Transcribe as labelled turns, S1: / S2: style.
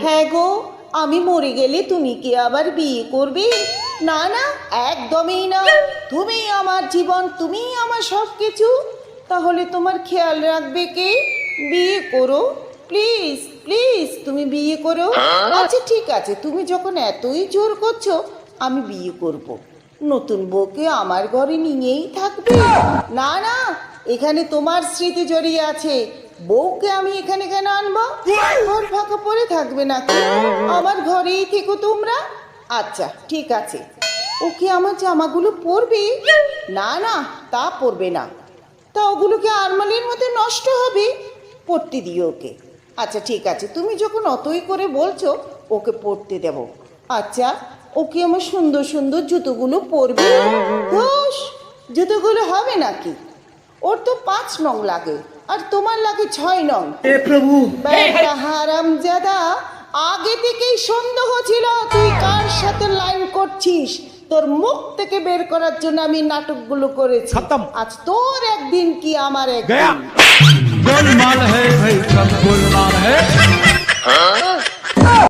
S1: হ্যাঁ গো, আমি মরে গেলে তুমি কি আবার বিয়ে করবে? না না, একদমই না। তুমি আমার জীবন, তুমি আমার সব কিছু। তাহলে তোমার খেয়াল রাখবে কে? বিয়ে করো প্লিজ, প্লিজ তুমি বিয়ে করো। আচ্ছা ঠিক আছে, তুমি যখন এতই জোর করছো, আমি বিয়ে করব। নতুন বউকে আমার ঘরে নিয়েই থাকবে? না না, এখানে তোমার স্মৃতি জড়িয়ে আছে। বউকে আমি এখানে কেন আনবো? ঘর ফাঁকা পড়ে থাকবে নাকি? আমার ঘরেই থেকো তোমরা। আচ্ছা ঠিক আছে, ওকে আমার জামাগুলো পরবে? না না, তা পরবে না। তা ওগুলোকে আরমালের মধ্যে নষ্ট হবে। পড়তে দিও ওকে। আচ্ছা ঠিক আছে, তুমি যখন অতই করে বলছো, ওকে পড়তে দেব। আচ্ছা, ওকে আমার সুন্দর সুন্দর জুতোগুলো পরবে? ধুস, জুতোগুলো হবে নাকি? ওর তো 5 নং লাগে, আর তোমার লাগে 6 নং।
S2: हे प्रभु
S1: বেটা হারামজাদা, আগে থেকেই সন্দেহ ছিল তুই কার সাথে লাইন করছিস। তোর মুখ থেকে বের করার জন্য আমি নাটকগুলো করেছি।
S2: খতম।
S1: আজ তোর একদিন কি আমার
S2: गया
S1: একদিন।
S2: गोलमाल है भाई सब गोलमाल है